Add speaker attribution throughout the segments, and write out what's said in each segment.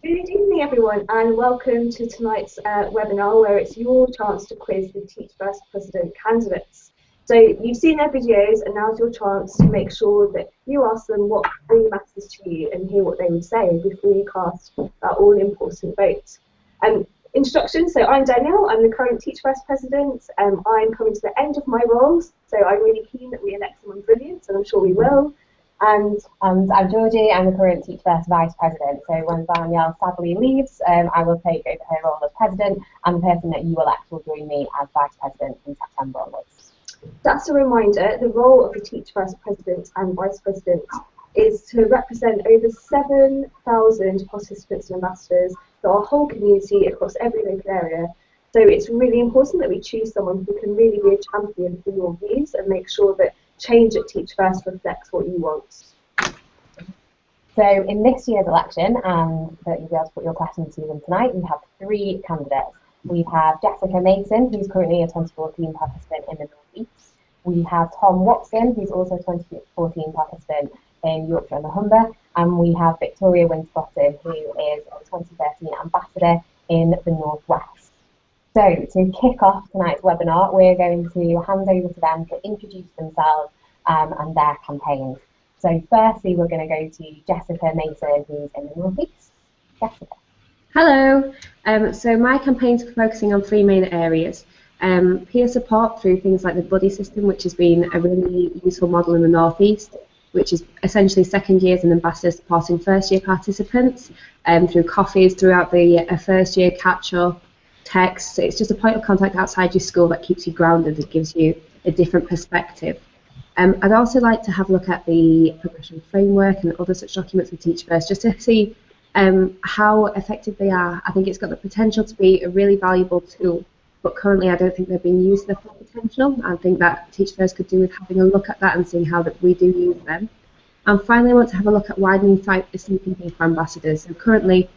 Speaker 1: Good evening, everyone, and welcome to tonight's webinar, where it's your chance to quiz the TeachFirst President candidates. So you've seen their videos, and now's your chance to make sure that you ask them what really matters to you and hear what they would say before you cast that all-important vote. Introduction, so I'm Danielle, I'm the current TeachFirst President. I'm coming to the end of my roles, so I'm really keen that we elect someone brilliant, and I'm sure we will.
Speaker 2: And I'm Georgie, I'm the current TeachFirst Vice President, so when Danielle sadly leaves, I will take over her role as President, and the person that you elect will join me as Vice President in September onwards.
Speaker 1: Just a reminder, the role of the TeachFirst President and Vice President is to represent over 7,000 participants and ambassadors for our whole community across every local area. So it's really important that we choose someone who can really be a champion for your views and make sure that change at TeachFirst reflects what you want.
Speaker 2: So in this year's election, and that you'll be able to put your questions to them tonight, we have 3 candidates. We have Jessica Mason, who's currently a 2014 participant in the North East. We have Tom Watson, who's also a 2014 participant in Yorkshire and the Humber. And we have Victoria Winterbottom, who is a 2013 ambassador in the North West. So to kick off tonight's webinar, we're going to hand over to them to introduce themselves and their campaigns. So firstly, we're going to go to Jessica Mason, who's in the North East. Jessica.
Speaker 3: Hello. So my campaigns are focusing on 3 main areas. Peer support through things like the buddy system, which has been a really useful model in the North East, which is essentially second years and ambassadors supporting first year participants through coffees throughout the first year catch-up. Text. It's just a point of contact outside your school that keeps you grounded. It gives you a different perspective. I'd also like to have a look at the progression framework and other such documents with TeachFirst just to see how effective they are. I think it's got the potential to be a really valuable tool, but currently I don't think they're being used to their full potential. I think that TeachFirst could do with having a look at that and seeing how that we do use them. And finally, I want to have a look at widening site thinking for ambassadors. So currently,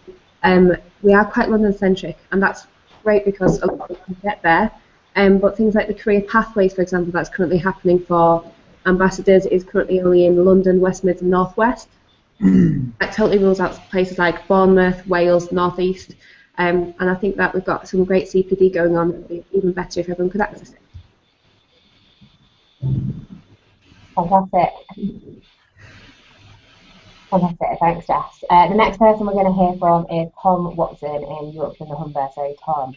Speaker 3: we are quite London-centric, and that's great because a lot of people can get there, but things like the career pathways, for example, that's currently happening for ambassadors is currently only in London, West Mids and North West. That totally rules out places like Bournemouth, Wales, North East, and I think that we've got some great CPD going on. It would be even better if everyone could access it.
Speaker 2: Fantastic. Fantastic, thanks Jess. The next person we're going to hear from is Tom Watson in Yorkshire and the Humber. So Tom.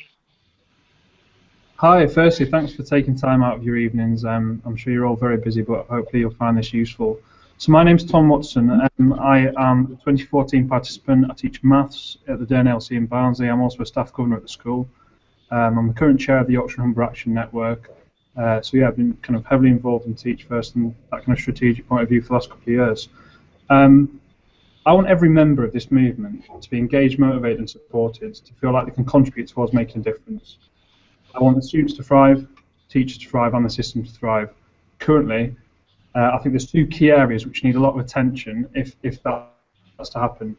Speaker 4: Hi, firstly thanks for taking time out of your evenings. I'm sure you're all very busy, but hopefully you'll find this useful. So my name's Tom Watson. I am a 2014 participant. I teach maths at the Dearne LC in Barnsley. I'm also a staff governor at the school. I'm the current chair of the Yorkshire and Humber Action Network. So yeah, I've been kind of heavily involved in TeachFirst and that kind of strategic point of view for the last couple of years. I want every member of this movement to be engaged, motivated and supported, to feel like they can contribute towards making a difference. I want the students to thrive, teachers to thrive and the system to thrive. Currently, I think there's 2 key areas which need a lot of attention if that's to happen.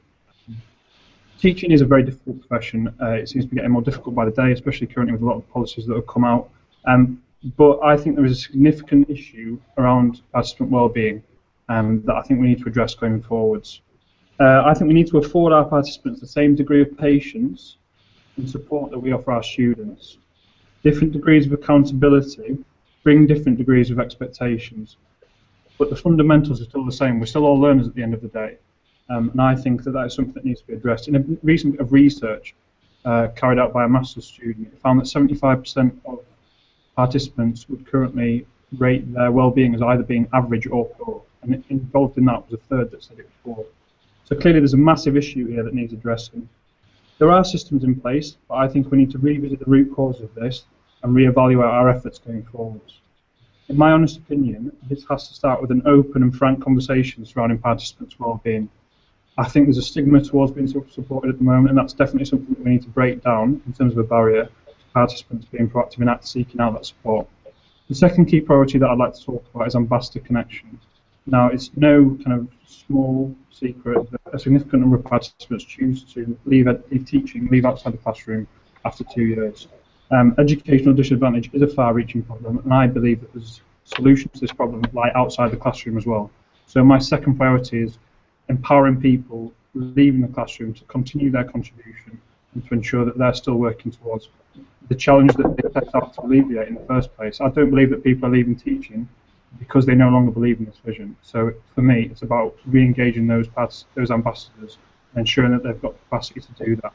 Speaker 4: Teaching is a very difficult profession. It seems to be getting more difficult by the day, especially currently with a lot of policies that have come out. But I think there is a significant issue around participant well-being that I think we need to address going forwards. I think we need to afford our participants the same degree of patience and support that we offer our students. Different degrees of accountability bring different degrees of expectations, but the fundamentals are still the same. We're still all learners at the end of the day, and I think that is something that needs to be addressed. In a recent bit of research carried out by a master's student, it found that 75% of participants would currently rate their well-being as either being average or poor, and involved in that was a third that said it was poor. So clearly there's a massive issue here that needs addressing. There are systems in place, but I think we need to revisit the root cause of this and reevaluate our efforts going forwards. In my honest opinion, this has to start with an open and frank conversation surrounding participants' well-being. I think there's a stigma towards being supported at the moment, and that's definitely something that we need to break down in terms of a barrier to participants being proactive in seeking out that support. The second key priority that I'd like to talk about is ambassador connection. Now, it's no kind of small secret that a significant number of participants choose to leave teaching, leave outside the classroom after 2 years. Educational disadvantage is a far-reaching problem, and I believe that there's solutions to this problem lie outside the classroom as well. So my second priority is empowering people leaving the classroom to continue their contribution and to ensure that they're still working towards the challenge that they set out to alleviate in the first place. I don't believe that people are leaving teaching because they no longer believe in this vision. So for me, it's about re-engaging those ambassadors and ensuring that they've got the capacity to do that.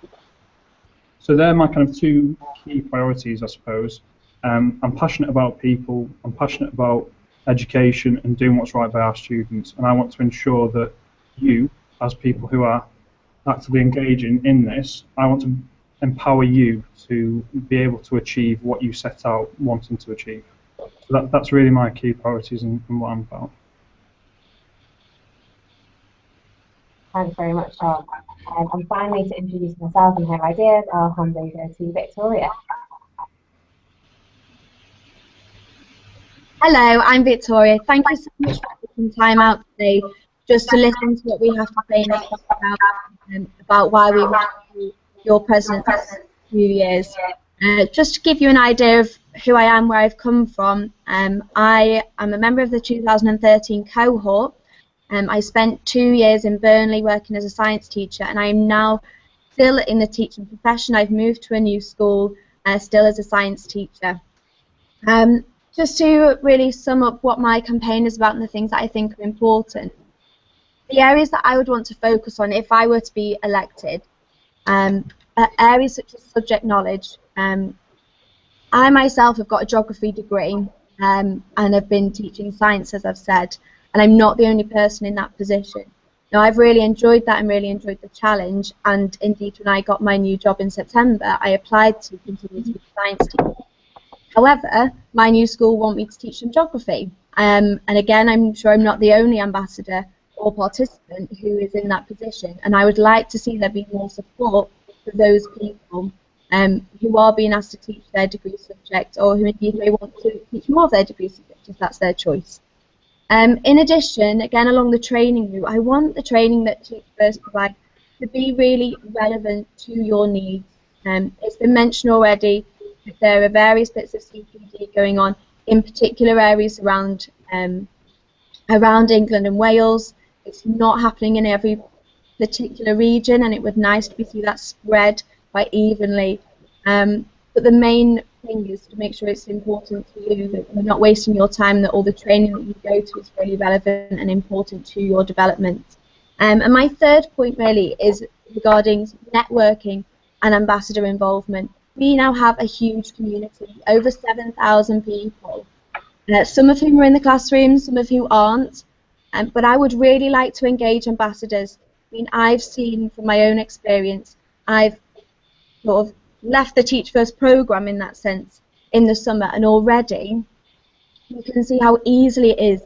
Speaker 4: So they're my kind of two key priorities, I suppose. I'm passionate about people, I'm passionate about education and doing what's right by our students, and I want to ensure that you, as people who are actively engaging in this, I want to empower you to be able to achieve what you set out wanting to achieve. So that's really my key priorities and what I'm about.
Speaker 2: Thanks very much, Tom. And finally, to introduce myself and her ideas, I'll hand over to Victoria.
Speaker 5: Hello, I'm Victoria. Thank you so much for taking time out today just to listen to what we have to say about why we want to be your president for a few years. Just to give you an idea of who I am, where I've come from, I am a member of the 2013 cohort. I spent 2 years in Burnley working as a science teacher, and I am now still in the teaching profession. I've moved to a new school, still as a science teacher. Just to really sum up what my campaign is about and the things that I think are important, the areas that I would want to focus on if I were to be elected are areas such as subject knowledge. I myself have got a geography degree and have been teaching science, as I've said, and I'm not the only person in that position. Now, I've really enjoyed that and really enjoyed the challenge, and indeed when I got my new job in September, I applied to continue to be a science teacher. However, my new school want me to teach them geography, and again, I'm sure I'm not the only ambassador or participant who is in that position, and I would like to see there be more support for those people who are being asked to teach their degree subject, or who indeed may want to teach more of their degree subject if that's their choice. In addition, again along the training route, I want the training that TeachFirst provides to be really relevant to your needs. It's been mentioned already that there are various bits of CPD going on in particular areas around England and Wales. It's not happening in every particular region, and it would nice to see that spread quite evenly. But the main thing is to make sure it's important to you, that you're not wasting your time, that all the training that you go to is really relevant and important to your development. And my third point really is regarding networking and ambassador involvement. We now have a huge community, over 7,000 people, some of whom are in the classrooms, some of whom aren't, but I would really like to engage ambassadors. I mean, I've seen from my own experience, I've sort of left the TeachFirst programme in that sense in the summer, and already you can see how easily it is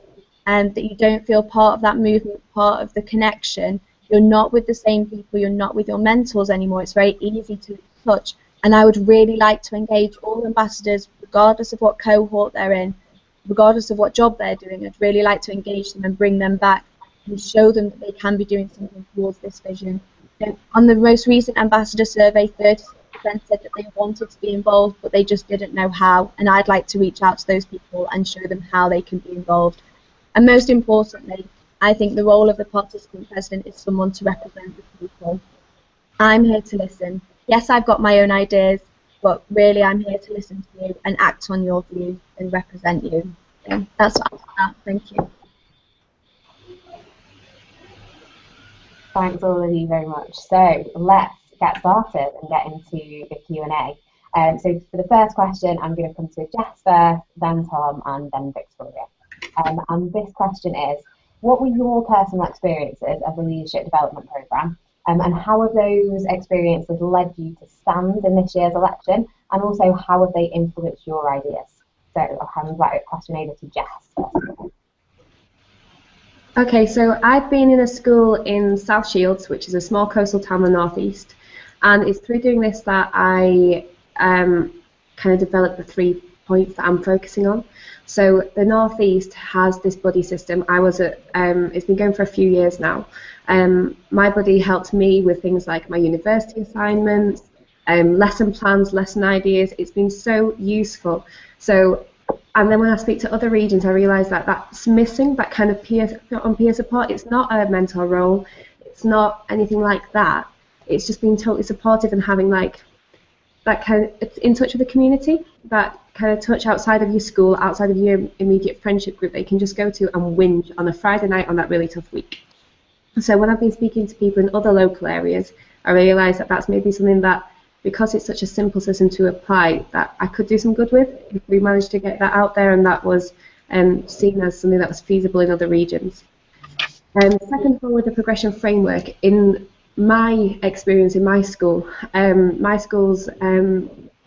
Speaker 5: that you don't feel part of that movement, part of the connection. You're not with the same people, you're not with your mentors anymore. It's very easy to touch, and I would really like to engage all ambassadors, regardless of what cohort they're in, regardless of what job they're doing. I'd really like to engage them and bring them back and show them that they can be doing something towards this vision. On the most recent ambassador survey, 30% said that they wanted to be involved, but they just didn't know how, and I'd like to reach out to those people and show them how they can be involved. And most importantly, I think the role of the participant president is someone to represent the people. I'm here to listen. Yes, I've got my own ideas, but really I'm here to listen to you and act on your view and represent you. So that's what I'm about. Thank you.
Speaker 2: Thanks all of you very much. So let's get started and get into the Q&A. So for the first question, I'm going to come to Jess first, then Tom, and then Victoria. And this question is, what were your personal experiences of the Leadership Development Programme, and how have those experiences led you to stand in this year's election, and also how have they influenced your ideas? So I'll hand that question over to Jess first.
Speaker 3: Okay, so I've been in a school in South Shields, which is a small coastal town in the northeast, and it's through doing this that I kind of developed the 3 points that I'm focusing on. So the northeast has this buddy system. I was at, it's been going for a few years now. My buddy helped me with things like my university assignments, lesson plans, lesson ideas. It's been so useful. So, and then when I speak to other regions, I realise that that's missing, that kind of peer support. It's not a mentor role. it's not anything like that. It's just being totally supportive and having like that kind of in touch with the community, that kind of touch outside of your school, outside of your immediate friendship group that you can just go to and whinge on a Friday night on that really tough week. So when I've been speaking to people in other local areas, I realise that that's maybe something that, because it's such a simple system to apply, that I could do some good with if we managed to get that out there and that was seen as something that was feasible in other regions. Second, forward the progression framework. In my experience in my school's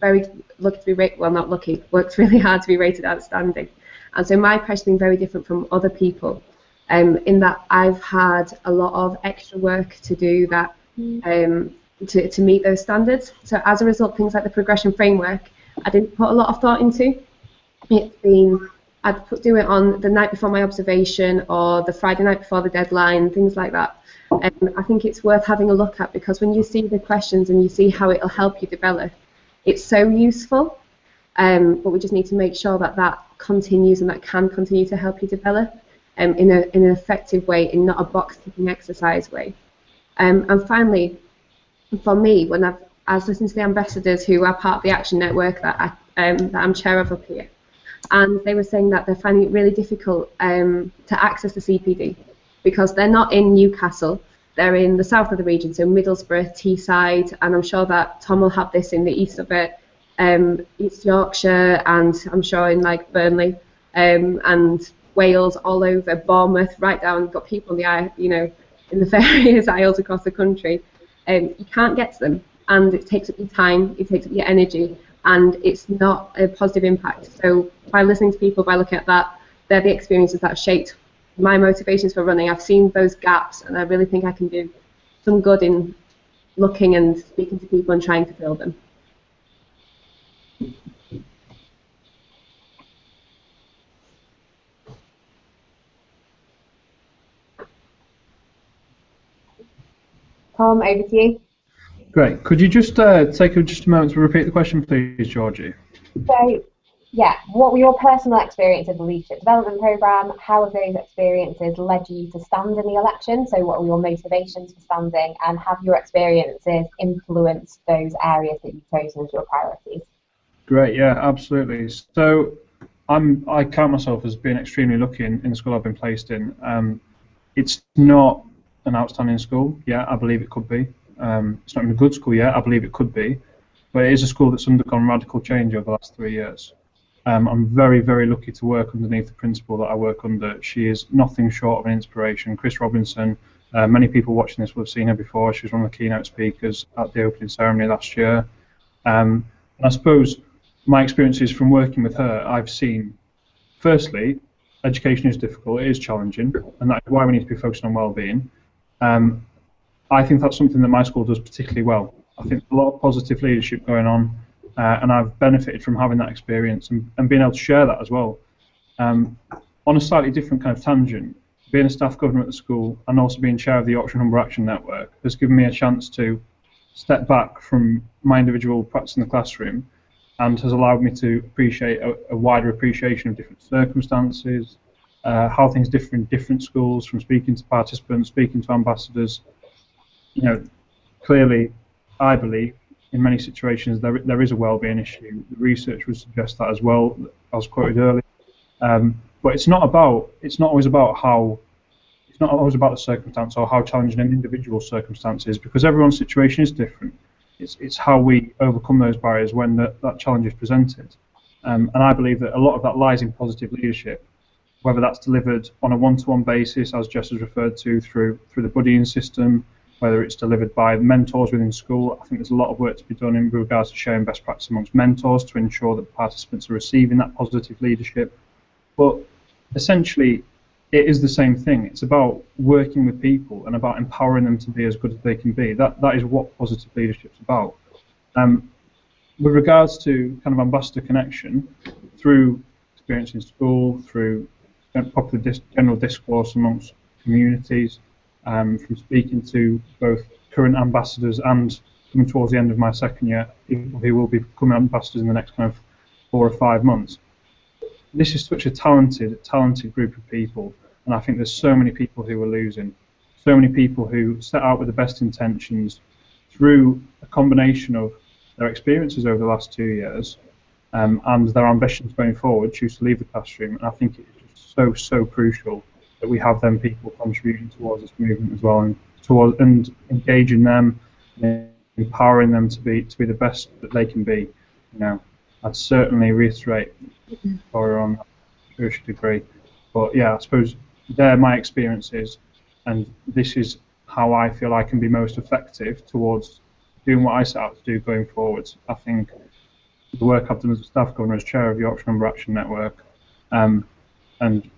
Speaker 3: very lucky to be rated, well, not lucky, worked really hard to be rated outstanding. And so my pressure's been very different from other people, in that I've had a lot of extra work to do that to meet those standards. So as a result, things like the progression framework, I didn't put a lot of thought into. It's been, I'd do it on the night before my observation or the Friday night before the deadline, things like that. And I think it's worth having a look at, because when you see the questions and you see how it'll help you develop, it's so useful. But we just need to make sure that that continues and that can continue to help you develop in an effective way, in not a box-ticking exercise way. And finally, for me, when I was listening to the ambassadors who are part of the Action Network that I'm chair of up here, and they were saying that they're finding it really difficult to access the CPD because they're not in Newcastle, they're in the south of the region, so Middlesbrough, Teesside, and I'm sure that Tom will have this in the east of it, East Yorkshire, and I'm sure in like Burnley and Wales, all over Bournemouth, right down. Got people in in the various isles across the country. You can't get to them, and it takes up your time, it takes up your energy, and it's not a positive impact. So by listening to people, by looking at that, they're the experiences that have shaped my motivations for running. I've seen those gaps, and I really think I can do some good in looking and speaking to people and trying to fill them.
Speaker 2: Tom, over to you.
Speaker 4: Great. Could you just take just a moment to repeat the question, please, Georgie?
Speaker 2: So, yeah, what were your personal experiences of the Leadership Development Programme? How have those experiences led you to stand in the election? So what were your motivations for standing, and have your experiences influenced those areas that you've chosen as your priorities?
Speaker 4: Great, yeah, absolutely. So I count myself as being extremely lucky in the school I've been placed in. It's not an outstanding school yet, I believe it could be. It's not even a good school yet, I believe it could be. But it is a school that's undergone radical change over the last 3 years. I'm very, very lucky to work underneath the principal that I work under. She is nothing short of an inspiration. Chris Robinson, many people watching this will have seen her before. She was one of the keynote speakers at the opening ceremony last year. And I suppose my experiences from working with her, I've seen, firstly, education is difficult, it is challenging, and that is why we need to be focused on well-being. I think that's something that my school does particularly well. I think a lot of positive leadership going on, and I've benefited from having that experience and being able to share that as well. On a slightly different kind of tangent, being a staff governor at the school and also being chair of the Yorkshire Humber Action Network has given me a chance to step back from my individual practice in the classroom and has allowed me to appreciate a wider appreciation of different circumstances, how things differ in different schools, from speaking to participants, speaking to ambassadors. Clearly, I believe in many situations there is a well-being issue. The research would suggest that as well, as quoted earlier. But it's not always about the circumstance or how challenging an individual circumstance is, because everyone's situation is different. It's how we overcome those barriers when that challenge is presented. And I believe that a lot of that lies in positive leadership, whether that's delivered on a one-to-one basis, as Jess has referred to, through the buddying system, whether it's delivered by mentors within school. I think there's a lot of work to be done in regards to sharing best practice amongst mentors to ensure that participants are receiving that positive leadership. But essentially, it is the same thing. It's about working with people and about empowering them to be as good as they can be. That is what positive leadership's about. With regards to kind of ambassador connection, through experience in school, through popular general discourse amongst communities, from speaking to both current ambassadors and coming towards the end of my second year, people who will be becoming ambassadors in the next kind of 4 or 5 months. This is such a talented group of people, and I think there's so many people who are losing so many people who set out with the best intentions through a combination of their experiences over the last 2 years and their ambitions going forward choose to leave the classroom. And I think it's just so crucial that we have them people contributing towards this movement as well, and engaging them, empowering them to be the best that they can be. You know, I'd certainly reiterate Victoria on that to a degree. But yeah, I suppose they're my experiences, and this is how I feel I can be most effective towards doing what I set out to do going forwards. I think the work I've done as a staff governor, as chair of Yorkshire Member Action Network, and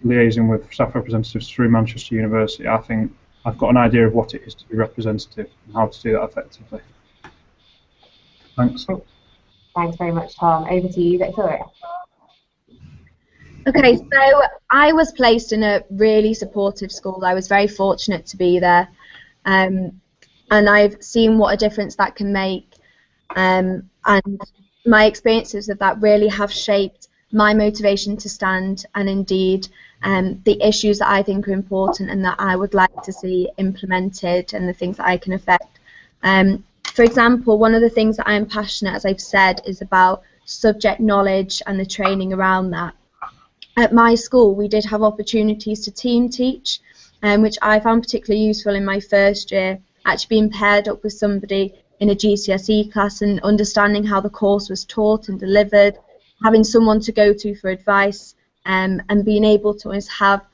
Speaker 4: liaising with staff representatives through Manchester University, I think I've got an idea of what it is to be representative and how to do that effectively. Thanks.
Speaker 2: Thanks very much, Tom. Over to you, Victoria.
Speaker 5: Okay, so I was placed in a really supportive school. I was very fortunate to be there, and I've seen what a difference that can make, and my experiences of that really have shaped my motivation to stand, and indeed the issues that I think are important and that I would like to see implemented, and the things that I can affect. For example, one of the things that I'm passionate, as I've said, is about subject knowledge and the training around that. At my school, we did have opportunities to team teach, which I found particularly useful in my first year, actually being paired up with somebody in a GCSE class and understanding how the course was taught and delivered, having someone to go to for advice, and being able to always have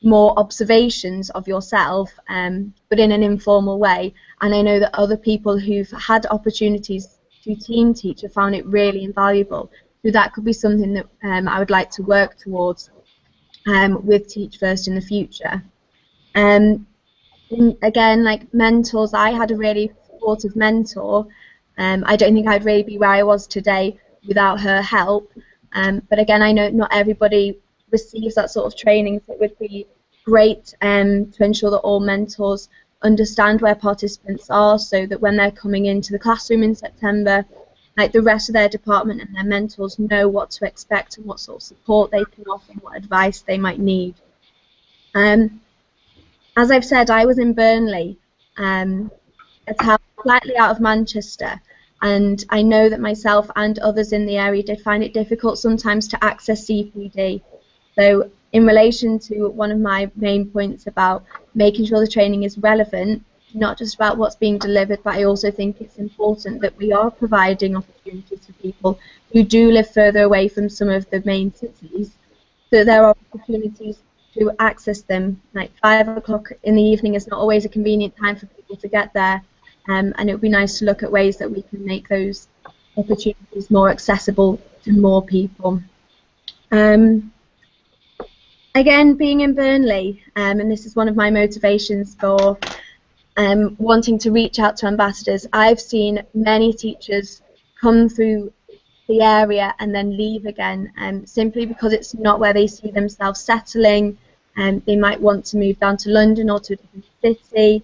Speaker 5: more observations of yourself, but in an informal way. And I know that other people who've had opportunities to team teach have found it really invaluable. So that could be something that I would like to work towards with TeachFirst in the future. And again, like mentors, I had a really supportive mentor. I don't think I'd really be where I was today without her help. But again, I know not everybody receives that sort of training, so it would be great to ensure that all mentors understand where participants are, so that when they're coming into the classroom in September, like the rest of their department and their mentors know what to expect and what sort of support they can offer and what advice they might need. As I've said, I was in Burnley, a town slightly out of Manchester, and I know that myself and others in the area did find it difficult sometimes to access CPD. So in relation to one of my main points about making sure the training is relevant, not just about what's being delivered, but I also think it's important that we are providing opportunities for people who do live further away from some of the main cities, so there are opportunities to access them. Like 5 o'clock in the evening is not always a convenient time for people to get there, and it would be nice to look at ways that we can make those opportunities more accessible to more people. Again, being in Burnley, and this is one of my motivations for wanting to reach out to ambassadors, I've seen many teachers come through the area and then leave again, simply because it's not where they see themselves settling, and they might want to move down to London or to a different city,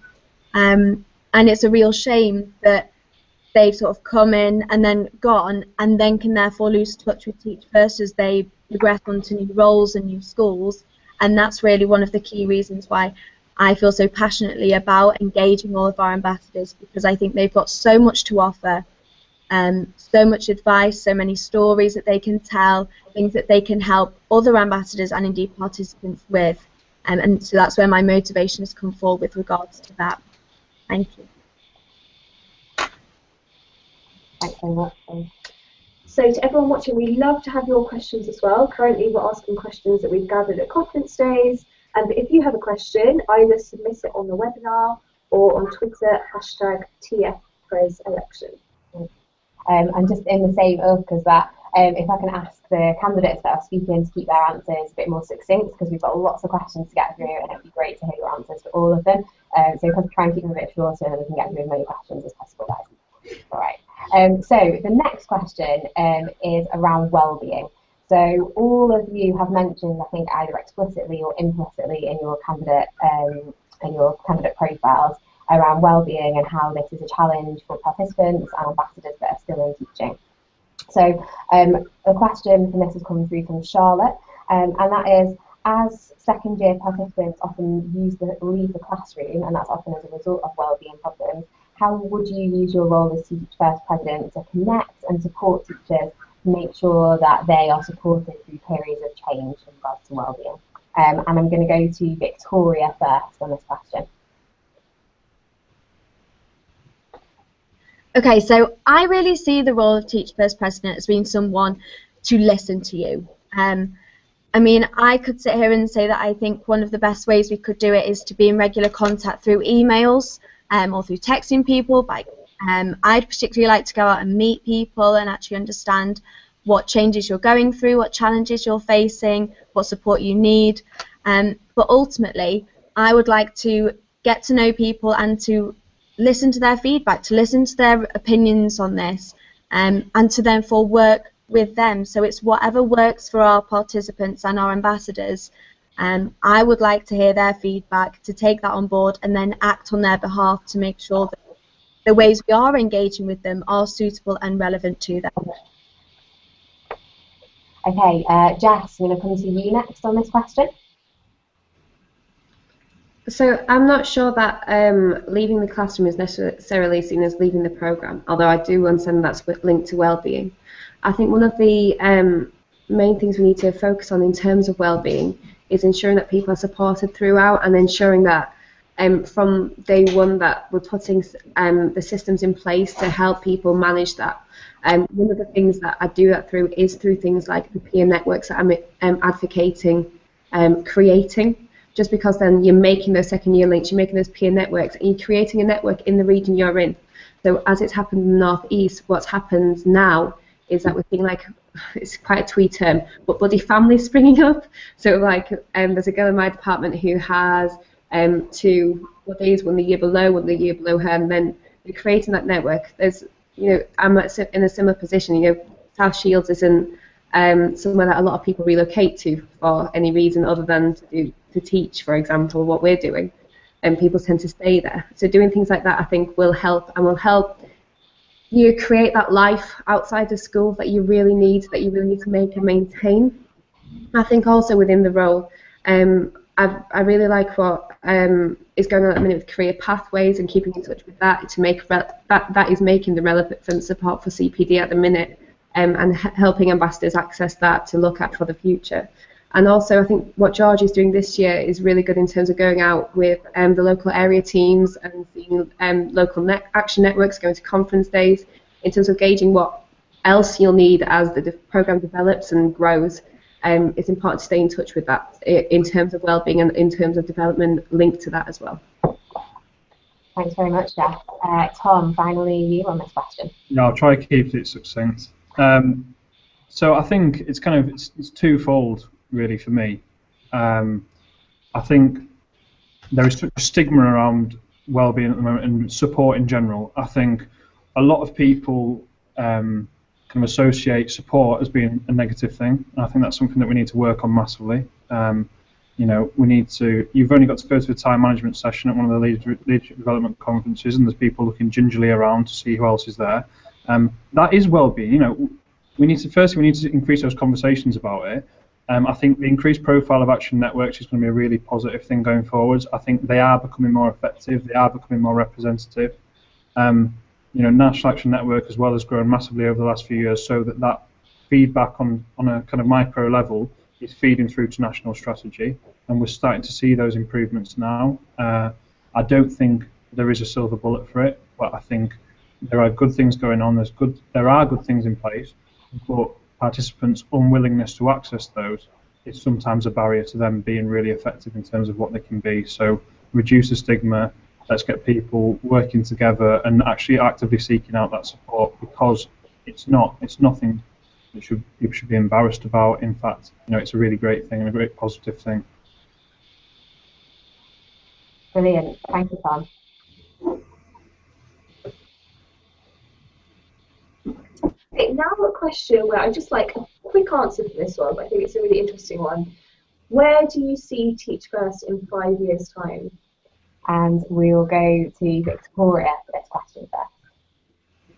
Speaker 5: and it's a real shame that they've sort of come in and then gone, and then can therefore lose touch with TeachFirst as they progress onto new roles and new schools. And that's really one of the key reasons why I feel so passionately about engaging all of our ambassadors, because I think they've got so much to offer, so much advice, so many stories that they can tell, things that they can help other ambassadors and indeed participants with, and so that's where my motivation has come forward with regards to that. Thank you.
Speaker 2: Thanks very much.
Speaker 1: So to everyone watching, we'd love to have your questions as well. Currently we're asking questions that we've gathered at conference days, and if you have a question, either submit it on the webinar or on Twitter, #TFQuizElection.
Speaker 2: And just in the same because that, if I can ask the candidates that are speaking to keep their answers a bit more succinct, because we've got lots of questions to get through, and it'd be great to hear your answers to all of them. So try and keep them a bit shorter, and we can get through as many questions as possible, guys. All right. So the next question is around well-being. So all of you have mentioned, I think, either explicitly or implicitly in your candidate profiles around well-being and how this is a challenge for participants and ambassadors that are still in teaching. So a question from this has come through from Charlotte, and that is, as second year participants often leave the classroom, and that's often as a result of wellbeing problems, how would you use your role as TeachFirst president to connect and support teachers to make sure that they are supported through periods of change in regards to wellbeing? And I'm going to go to Victoria first on this question.
Speaker 5: Okay, so I really see the role of TeachFirst president as being someone to listen to you. I mean, I could sit here and say that I think one of the best ways we could do it is to be in regular contact through emails or through texting people. I'd particularly like to go out and meet people and actually understand what changes you're going through, what challenges you're facing, what support you need. But ultimately, I would like to get to know people and to listen to their feedback, to listen to their opinions on this, and to therefore work with them. So it's whatever works for our participants and our ambassadors. I would like to hear their feedback, to take that on board and then act on their behalf to make sure that the ways we are engaging with them are suitable and relevant to them.
Speaker 2: Okay, Jess, I'm going to come to you next on this question.
Speaker 3: So I'm not sure that leaving the classroom is necessarily seen as leaving the programme, although I do understand that's linked to wellbeing. I think one of the main things we need to focus on in terms of wellbeing is ensuring that people are supported throughout, and ensuring that from day one that we're putting the systems in place to help people manage that. One of the things that I do that through is through things like the peer networks that I'm advocating creating. Just because then you're making those second year links, you're making those peer networks, and you're creating a network in the region you're in. So as it's happened in the North East, what's happened now is that we're seeing, like, it's quite a twee term, but buddy families springing up. So like there's a girl in my department who has two buddies, one the year below her, and then you're creating that network. There's, you know, I'm in a similar position. You know, South Shields isn't somewhere that a lot of people relocate to for any reason other than to teach, for example, what we're doing, and people tend to stay there. So doing things like that, I think, will help, and will help you create that life outside of school that you really need to make and maintain. I think also within the role, I really like what is going on at the minute with career pathways and keeping in touch with that to make that is making the relevant support for CPD at the minute, and helping ambassadors access that to look at for the future. And also, I think what George is doing this year is really good in terms of going out with the local area teams and seeing local action networks, going to conference days, in terms of gauging what else you'll need as the programme develops and grows. It's important to stay in touch with that in terms of wellbeing and in terms of development linked to that as well.
Speaker 2: Thanks very much, Jeff. Tom, finally you on this question.
Speaker 4: Yeah, I'll try to keep it succinct. So I think it's it's twofold, really, for me. I think there is a stigma around well-being at the moment and support in general. I think a lot of people kind of associate support as being a negative thing, and I think that's something that we need to work on massively. You know, we need to. You've only got to go to a time management session at one of the leadership development conferences, and there's people looking gingerly around to see who else is there. That is well-being. You know, we need to increase those conversations about it. I think the increased profile of action networks is going to be a really positive thing going forwards. I think they are becoming more effective. They are becoming more representative. You know, National Action Network as well has grown massively over the last few years, so that feedback on a kind of micro level is feeding through to national strategy, and we're starting to see those improvements now. I don't think there is a silver bullet for it, but I think there are good things going on. There are good things in place, but participants' unwillingness to access those is sometimes a barrier to them being really effective in terms of what they can be. So reduce the stigma. Let's get people working together and actually actively seeking out that support, because it's nothing that people should be embarrassed about. In fact, you know, it's a really great thing and a great positive thing.
Speaker 2: Brilliant. Thank you, Tom.
Speaker 1: Okay, now a question where I just like a quick answer for this one, but I think it's a really interesting one. Where do you see TeachFirst in 5 years' time?
Speaker 2: And we'll go to Victoria for this question first.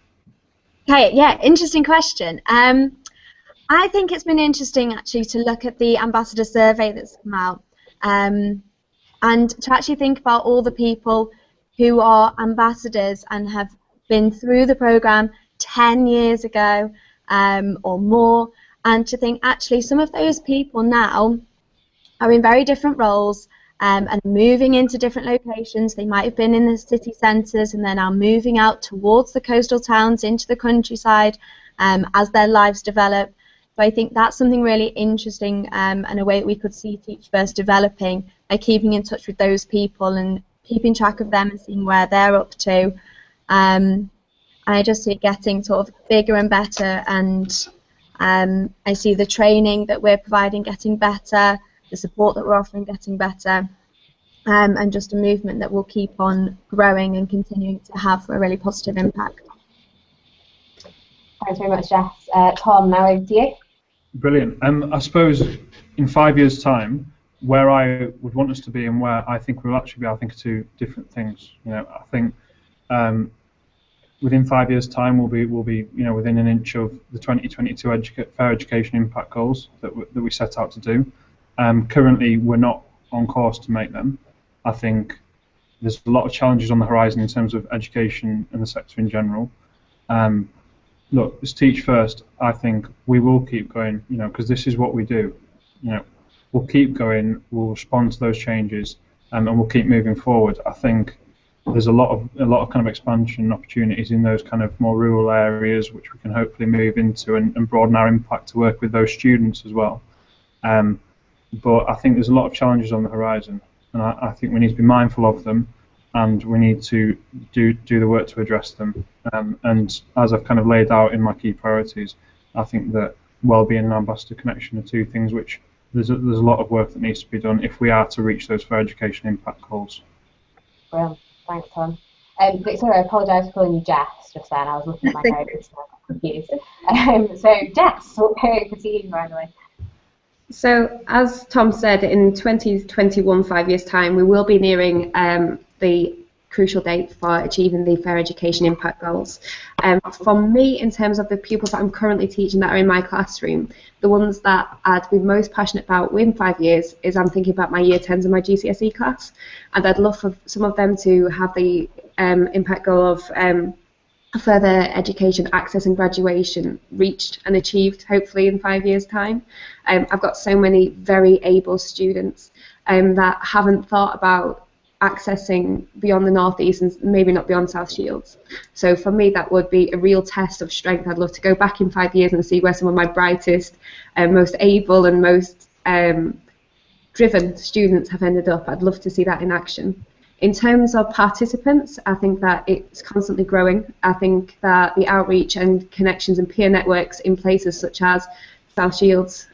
Speaker 5: Okay, yeah, interesting question. I think it's been interesting actually to look at the ambassador survey that's come out, and to actually think about all the people who are ambassadors and have been through the programme 10 years ago or more, and to think actually some of those people now are in very different roles and moving into different locations. They might have been in the city centres and they're now moving out towards the coastal towns into the countryside as their lives develop. So I think that's something really interesting and a way that we could see TeachFirst developing by keeping in touch with those people and keeping track of them and seeing where they're up to. And I just see it getting sort of bigger and better, and I see the training that we're providing getting better, the support that we're offering getting better, and just a movement that will keep on growing and continuing to have a really positive impact.
Speaker 2: Thanks very much, Jess. Tom, now over to you.
Speaker 4: Brilliant. I suppose in 5 years' time, where I would want us to be and where I think we'll actually be, I think are two different things. You know, I think within 5 years' time, we'll be within an inch of the 2022 Fair Education Impact Goals that we set out to do. Currently, we're not on course to make them. I think there's a lot of challenges on the horizon in terms of education and the sector in general. Look, as TeachFirst, I think we will keep going, because this is what we do. We'll keep going, we'll respond to those changes, and we'll keep moving forward. I think there's a lot of kind of expansion opportunities in those kind of more rural areas, which we can hopefully move into and broaden our impact to work with those students as well. But I think there's a lot of challenges on the horizon, and I think we need to be mindful of them, and we need to do the work to address them. And as I've kind of laid out in my key priorities, I think that wellbeing and ambassador connection are two things which there's a lot of work that needs to be done if we are to reach those fair education impact goals.
Speaker 2: Well, thanks, Tom. Victoria, I apologise for calling you Jess just then. I was looking at my notes and I got confused. So, Jess, we'll go over to you right away.
Speaker 3: So, as Tom said, in 2021, 5 years' time, we will be nearing the crucial date for achieving the Fair Education Impact Goals. For me, in terms of the pupils that I'm currently teaching that are in my classroom, the ones that I'd be most passionate about within 5 years is I'm thinking about my Year 10s and my GCSE class, and I'd love for some of them to have the impact goal of further education, access and graduation reached and achieved hopefully in 5 years' time. I've got so many very able students that haven't thought about accessing beyond the North East and maybe not beyond South Shields. So for me that would be a real test of strength. I'd love to go back in 5 years and see where some of my brightest and most able and most driven students have ended up. I'd love to see that in action. In terms of participants, I think that it's constantly growing. I think that the outreach and connections and peer networks in places such as South Shields,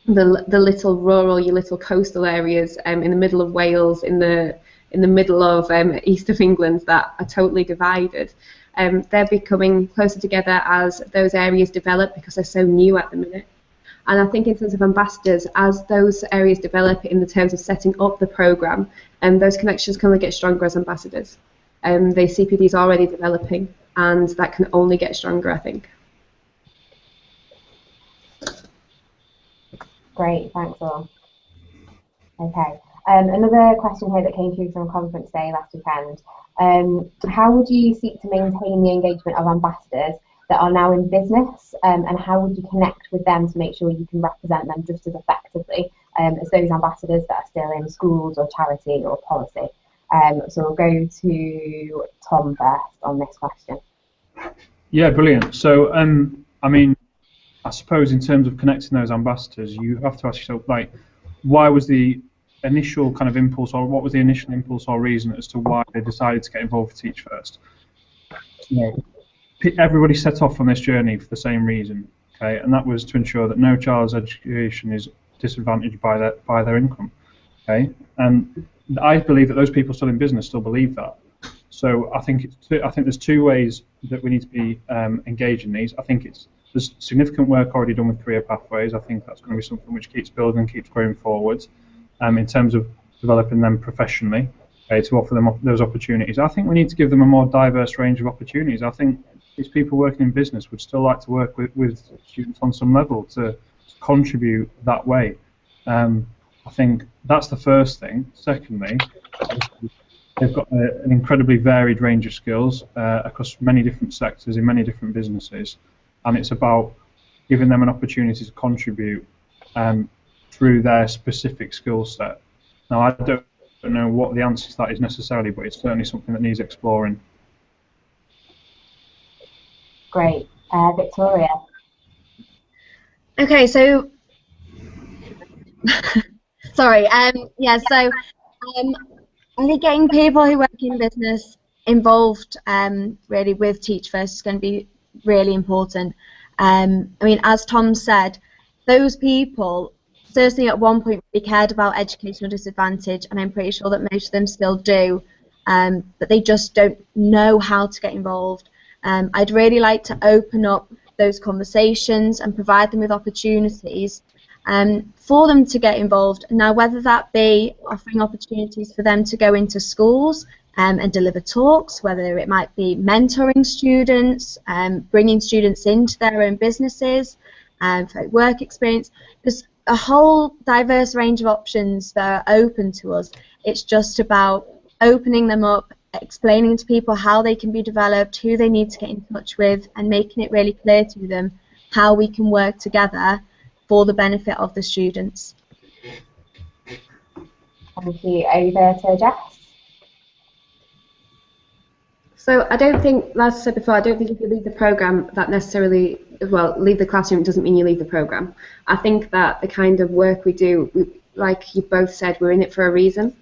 Speaker 3: the little rural, your little coastal areas in the middle of Wales, in the middle of east of England that are totally divided, they're becoming closer together as those areas develop because they're so new at the minute. And I think in terms of ambassadors, as those areas develop in the terms of setting up the programme, those connections can only get stronger as ambassadors. The CPD is already developing, and that can only get stronger, I think.
Speaker 2: Great, thanks all. Okay, another question here that came through from a conference day last weekend. How would you seek to maintain the engagement of ambassadors that are now in business, and how would you connect with them to make sure you can represent them just as effectively as those ambassadors that are still in schools or charity or policy? So we'll go to Tom first on this question.
Speaker 4: Yeah, brilliant. So, I mean, I suppose in terms of connecting those ambassadors, you have to ask yourself, like, why was the initial kind of impulse, or what was the initial impulse or reason as to why they decided to get involved with TeachFirst? Everybody set off on this journey for the same reason, okay, and that was to ensure that no child's education is disadvantaged by their income, okay, and I believe that those people still in business still believe that. So I think there's two ways that we need to be engaging these. I think there's significant work already done with career pathways. I think that's going to be something which keeps building and keeps growing forward in terms of developing them professionally, okay, to offer them those opportunities. I think we need to give them a more diverse range of opportunities. I think it's people working in business would still like to work with students on some level to contribute that way. I think that's the first thing. Secondly, they've got an incredibly varied range of skills across many different sectors in many different businesses, and it's about giving them an opportunity to contribute through their specific skill set. Now, I don't know what the answer to that is necessarily, but it's certainly something that needs exploring.
Speaker 2: Great. Victoria.
Speaker 5: Okay, so sorry. Yeah, so I think getting people who work in business involved really with TeachFirst is going to be really important. I mean, as Tom said, those people certainly at one point really cared about educational disadvantage, and I'm pretty sure that most of them still do, but they just don't know how to get involved. I'd really like to open up those conversations and provide them with opportunities for them to get involved. Now, whether that be offering opportunities for them to go into schools and deliver talks, whether it might be mentoring students, bringing students into their own businesses, for work experience, there's a whole diverse range of options that are open to us. It's just about opening them up, explaining to people how they can be developed, who they need to get in touch with, and making it really clear to them how we can work together for the benefit of the students.
Speaker 2: Thank you. Over to Jess.
Speaker 3: So I don't think, as I said before, I don't think if you leave the programme that necessarily, well, leave the classroom doesn't mean you leave the programme. I think that the kind of work we do, like you both said, we're in it for a reason.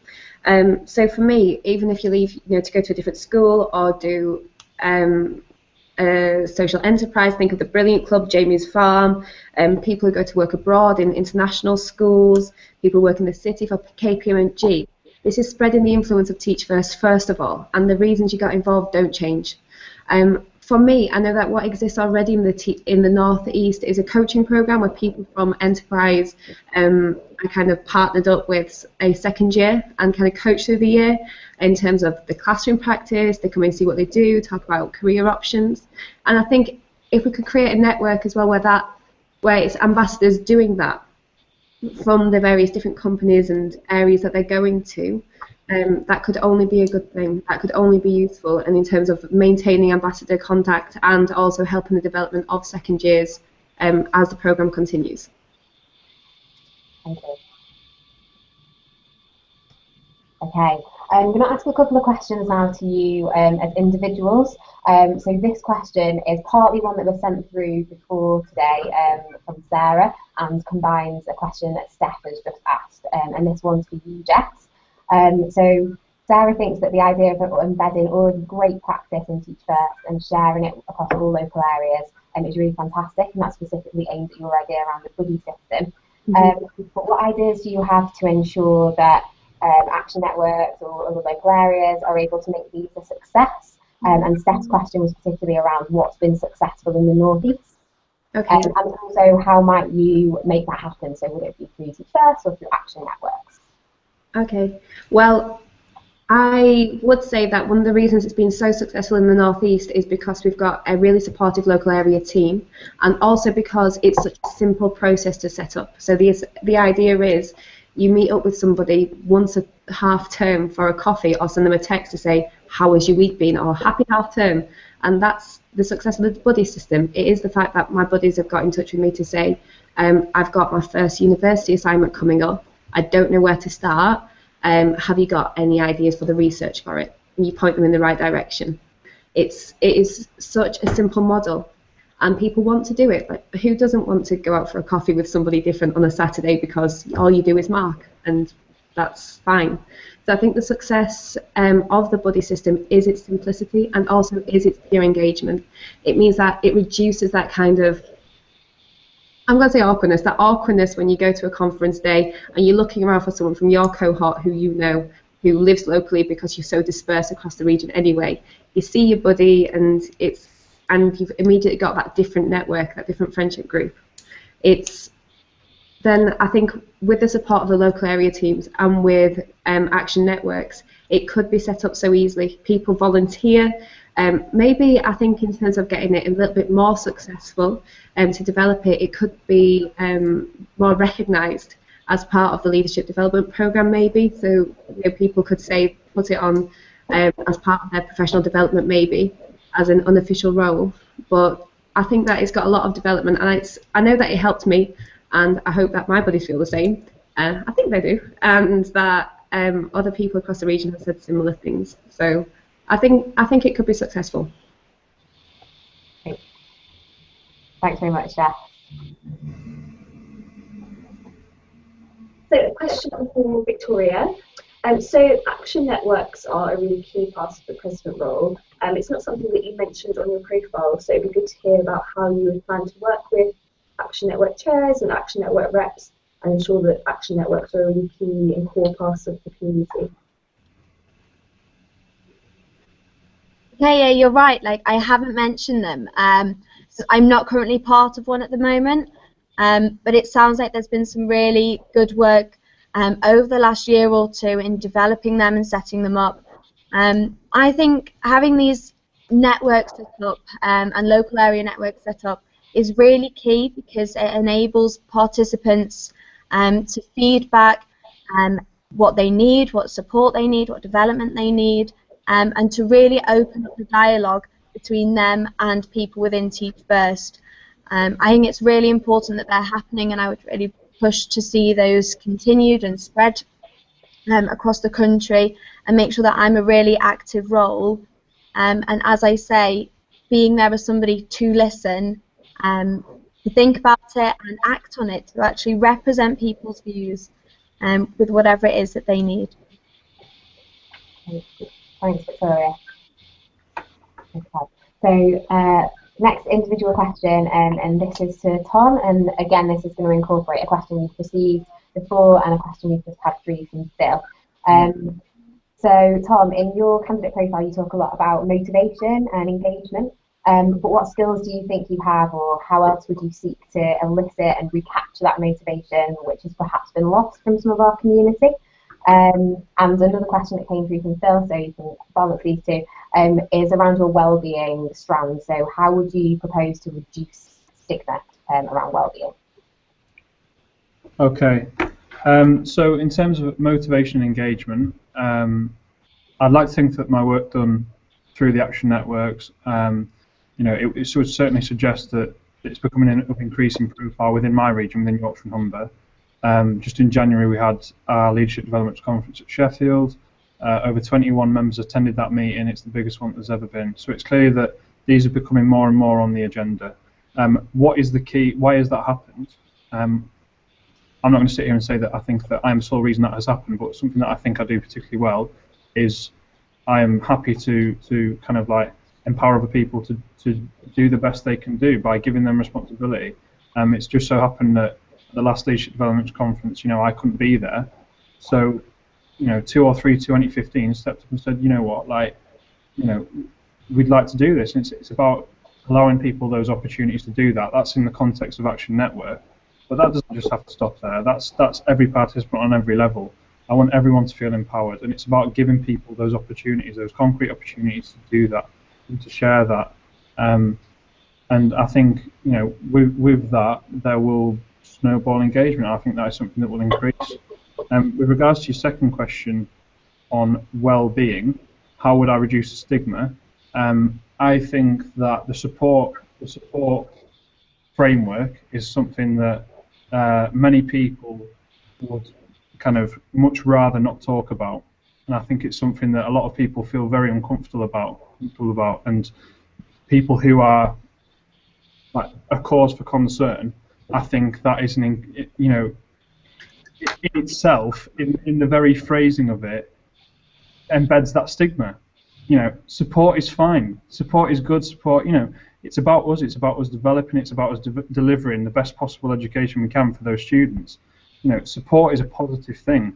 Speaker 3: So for me, even if you leave, to go to a different school or do a social enterprise, think of the Brilliant Club, Jamie's Farm, people who go to work abroad in international schools, people who work in the city for KPMG. This is spreading the influence of TeachFirst first of all, and the reasons you got involved don't change. For me, I know that what exists already in the North East is a coaching program where people from enterprise are kind of partnered up with a second year and kind of coach through the year in terms of the classroom practice. They come in and see what they do, talk about career options, and I think if we could create a network as well where it's ambassadors doing that from the various different companies and areas that they're going to, that could only be a good thing. That could only be useful, and in terms of maintaining ambassador contact and also helping the development of second years as the programme continues.
Speaker 2: Thank you. Okay, I'm going to ask a couple of questions now to you as individuals. So this question is partly one that was sent through before today from Sarah, and combines a question that Steph has just asked, and this one's for you, Jess. So Sarah thinks that the idea of embedding already great practice in TeachFirst and sharing it across all local areas is really fantastic, and that's specifically aimed at your idea around the buddy system. But what ideas do you have to ensure that action networks or other local areas are able to make these a success? And Steph's question was particularly around what's been successful in the North East.
Speaker 3: Okay.
Speaker 2: And also, how might you make that happen? So would it be through TeachFirst or through action networks?
Speaker 3: Okay. Well, I would say that one of the reasons it's been so successful in the North East is because we've got a really supportive local area team, and also because it's such a simple process to set up. So the idea is you meet up with somebody once a half term for a coffee, or send them a text to say, how has your week been, or happy half term. And that's the success of the buddy system. It is the fact that my buddies have got in touch with me to say, I've got my first university assignment coming up, I don't know where to start, have you got any ideas for the research for it? And you point them in the right direction. It is such a simple model, and people want to do it. Like, who doesn't want to go out for a coffee with somebody different on a Saturday because all you do is mark, and that's fine. So I think the success of the buddy system is its simplicity, and also is its peer engagement. It means that it reduces that kind of, I'm going to say awkwardness, that awkwardness when you go to a conference day and you're looking around for someone from your cohort who you know, who lives locally because you're so dispersed across the region anyway. You see your buddy, and you've immediately got that different network, that different friendship group. Then I think with the support of the local area teams and with action networks, it could be set up so easily. People volunteer. Maybe I think in terms of getting it a little bit more successful to develop it, it could be more recognised as part of the leadership development programme maybe. So people could say put it on as part of their professional development maybe as an unofficial role. But I think that it's got a lot of development, and I know that it helped me, and I hope that my buddies feel the same. I think they do, and that other people across the region have said similar things. So I think it could be successful.
Speaker 2: Thanks very much, Jess.
Speaker 1: So a question for Victoria. So action networks are a really key part of the president role. It's not something that you mentioned on your profile, so it'd be good to hear about how you would plan to work with action network chairs and action network reps and ensure that action networks are a really key and core part of the community.
Speaker 5: Yeah, you're right. Like, I haven't mentioned them. So I'm not currently part of one at the moment, but it sounds like there's been some really good work over the last year or two in developing them and setting them up. I think having these networks set up and local area networks set up is really key because it enables participants to feedback what they need, what support they need, what development they need, and to really open up the dialogue between them and people within TeachFirst. I think it's really important that they're happening, and I would really push to see those continued and spread across the country and make sure that I'm a really active role. And as I say, being there as somebody to listen, to think about it and act on it, to actually represent people's views with whatever it is that they need.
Speaker 2: Thanks, Victoria. Okay. So next individual question, and this is to Tom, and again this is going to incorporate a question you've received before and a question you've just had through from Phil. So Tom, in your candidate profile you talk a lot about motivation and engagement, but what skills do you think you have, or how else would you seek to elicit and recapture that motivation which has perhaps been lost from some of our community? And another question that came through from Phil, so you can balance these two, is around your wellbeing strand. So how would you propose to reduce stigma around wellbeing?
Speaker 4: Okay, so in terms of motivation and engagement, I'd like to think that my work done through the action networks, it would certainly suggest that it's becoming of increasing profile within my region, within Yorkshire and Humber. Just in January we had our Leadership Development Conference at Sheffield. Over 21 members attended that meeting. It's the biggest one there's ever been. So it's clear that these are becoming more and more on the agenda. What is the key? Why has that happened? I'm not going to sit here and say that I think that I'm the sole reason that has happened, but something that I think I do particularly well is I am happy to kind of like empower other people to do the best they can do by giving them responsibility. It's just so happened that the last Leadership Development Conference, I couldn't be there. So, 2 or 3 2015 stepped up and said, you know what, we'd like to do this. And it's about allowing people those opportunities to do that. That's in the context of Action Network. But that doesn't just have to stop there. That's every participant on every level. I want everyone to feel empowered. And it's about giving people those opportunities, those concrete opportunities to do that and to share that. And I think, with that, there will snowball engagement. I think that is something that will increase. With regards to your second question on well-being, how would I reduce the stigma? I think that the support framework is something that many people would kind of much rather not talk about, and I think it's something that a lot of people feel very uncomfortable about, and people who are like a cause for concern. I think that is in itself, in the very phrasing of it, embeds that stigma. Support is fine. Support is good. Support, it's about us. It's about us developing. It's about us delivering the best possible education we can for those students. Support is a positive thing.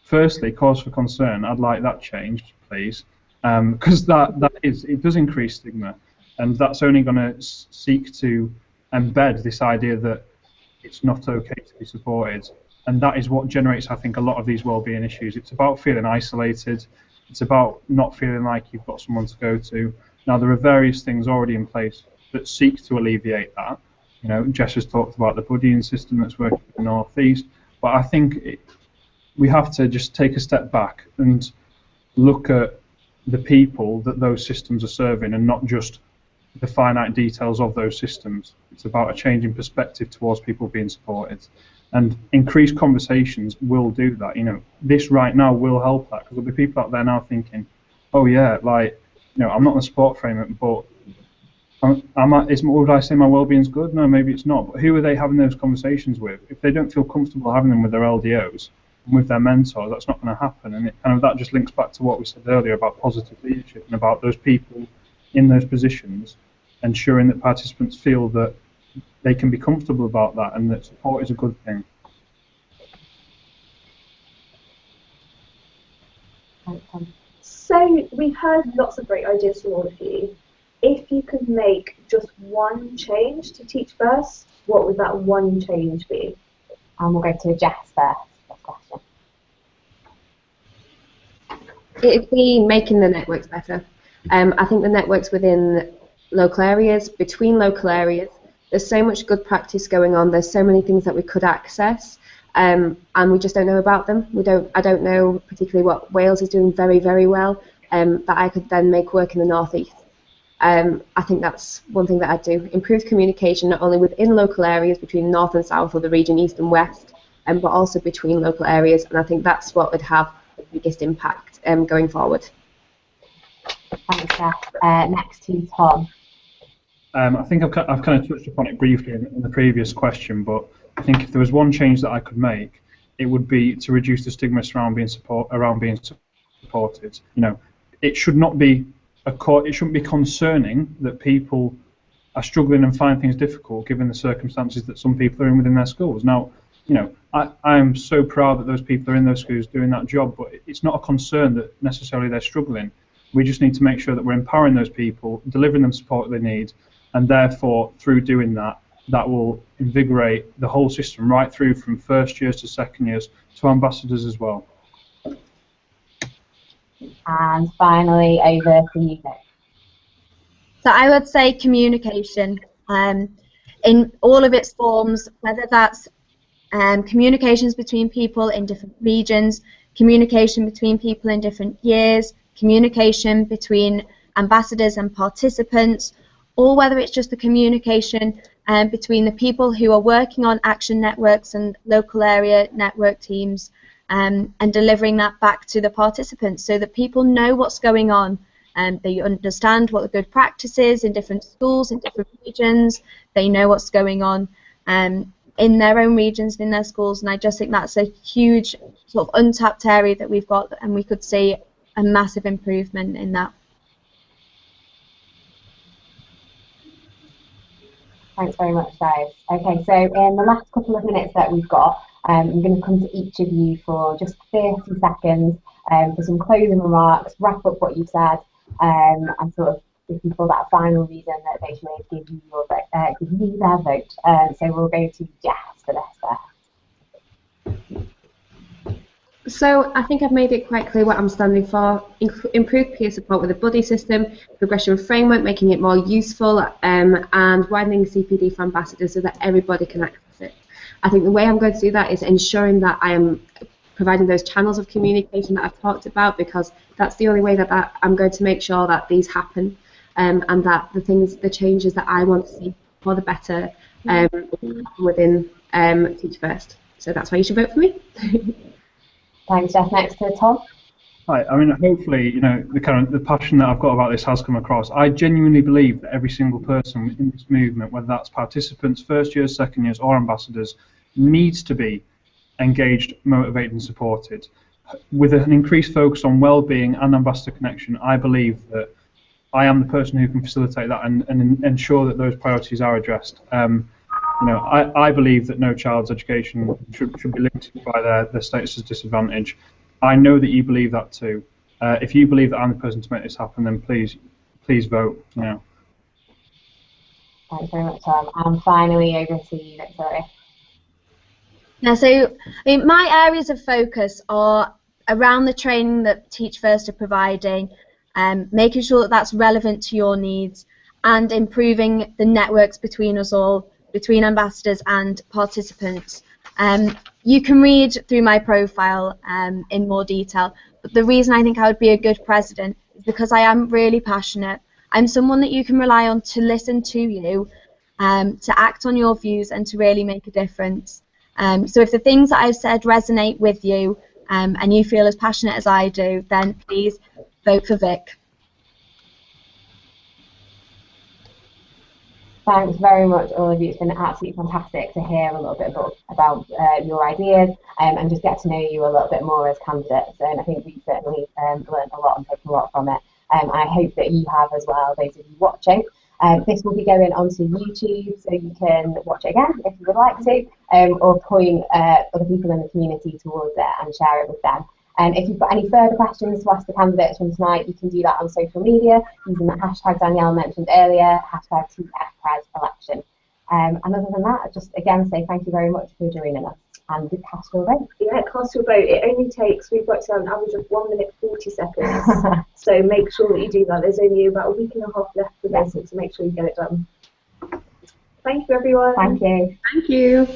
Speaker 4: Firstly, cause for concern. I'd like that changed, please, because it does increase stigma, and that's only going to seek to embed this idea that it's not okay to be supported, and that is what generates, I think, a lot of these well-being issues. It's about feeling isolated, It's about not feeling like you've got someone to go to. Now, there are various things already in place that seek to alleviate that. You know, Jess has talked about the buddying system that's working in the North East, but I think we have to just take a step back and look at the people that those systems are serving and not just the finite details of those systems. It's about a change in perspective towards people being supported. And increased conversations will do that. You know, this right now will help that, because there'll be people out there now thinking, oh yeah, like, you know, I'm not in the support framework, but would I say my well-being's good? No, maybe it's not. But who are they having those conversations with? If they don't feel comfortable having them with their LDOs and with their mentors, that's not going to happen. And that just links back to what we said earlier about positive leadership and about those people in those positions ensuring that participants feel that they can be comfortable about that and that support is a good thing.
Speaker 1: So we've heard lots of great ideas from all of you. If you could make just one change to TeachFirst, what would that one change be?
Speaker 2: And we'll go to Jess first question.
Speaker 3: It'd be making the networks better. I think the networks within local areas, between local areas, there's so much good practice going on. There's so many things that we could access, and we just don't know about them. I don't know particularly what Wales is doing very, very well, that I could then make work in the North East. I think that's one thing that I'd do. Improve communication not only within local areas between North and South or the region East and West, but also between local areas, and I think that's what would have the biggest impact going forward.
Speaker 2: Thanks, Jess. Next to Tom.
Speaker 4: I think I've kind of touched upon it briefly in the previous question, but I think if there was one change that I could make, it would be to reduce the stigma around being supported. You know, it should not be it shouldn't be concerning that people are struggling and find things difficult given the circumstances that some people are in within their schools. Now, you know, I am so proud that those people are in those schools doing that job, but it's not a concern that necessarily they're struggling. We just need to make sure that we're empowering those people, delivering them support they need, and therefore, through doing that, that will invigorate the whole system right through from first years to second years to ambassadors as well.
Speaker 2: And finally, over to you, Nick.
Speaker 5: So I would say communication in all of its forms, whether that's communications between people in different regions, communication between people in different years, communication between ambassadors and participants, or whether it's just the communication between the people who are working on action networks and local area network teams, and delivering that back to the participants so that people know what's going on, and they understand what the good practice is in different schools, in different regions. They know what's going on in their own regions, in their schools, and I just think that's a huge sort of untapped area that we've got, and we could see a massive improvement in that.
Speaker 2: Thanks very much, guys. Okay, so in the last couple of minutes that we've got, I'm going to come to each of you for just 30 seconds for some closing remarks, wrap up what you've said, and sort of give people that final reason that they should give you their vote. So we'll go to Jess for this first.
Speaker 3: So I think I've made it quite clear what I'm standing for. Improved peer support with a buddy system, progression framework, making it more useful, and widening CPD for ambassadors so that everybody can access it. I think the way I'm going to do that is ensuring that I am providing those channels of communication that I've talked about, because that's the only way that I'm going to make sure that these happen, and that the changes that I want to see for the better within TeachFirst. So that's why you should vote for me.
Speaker 2: Thanks, Jeff. Next to Tom.
Speaker 4: Hi. I mean, hopefully, you know, the passion that I've got about this has come across. I genuinely believe that every single person within this movement, whether that's participants, first years, second years, or ambassadors, needs to be engaged, motivated, and supported. With an increased focus on well-being and ambassador connection, I believe that I am the person who can facilitate that and ensure that those priorities are addressed. You know, I believe that no child's education should be limited by their status as disadvantage. I know that you believe that too. If you believe that I'm the person to make this happen, then please vote. You know.
Speaker 2: Thanks very much, Tom. And finally, over to you, Victoria.
Speaker 5: Now, so I mean, my areas of focus are around the training that TeachFirst are providing, making sure that that's relevant to your needs, and improving the networks between us all, between ambassadors and participants. You can read through my profile in more detail, but the reason I think I would be a good president is because I am really passionate. I'm someone that you can rely on to listen to you, to act on your views, and to really make a difference. So if the things that I've said resonate with you, and you feel as passionate as I do, then please vote for Vic.
Speaker 2: Thanks very much, all of you. It's been absolutely fantastic to hear a little bit about your ideas and just get to know you a little bit more as candidates. And I think we certainly learned a lot and taken a lot from it. I hope that you have as well, those of you watching. This will be going onto YouTube, so you can watch it again if you would like to, or point other people in the community towards it and share it with them. If you've got any further questions to ask the candidates from tonight, you can do that on social media using the hashtag Danielle mentioned earlier, hashtag TFPresElection. And other than that, I'd just again say thank you very much for joining us and cast your vote.
Speaker 1: Yeah, cast your vote. It only takes, we've worked out an average of 1 minute 40 seconds. So make sure that you do that. There's only about a week and a half left for this, so make sure you get it done. Thank you, everyone.
Speaker 2: Thank you.
Speaker 3: Thank you.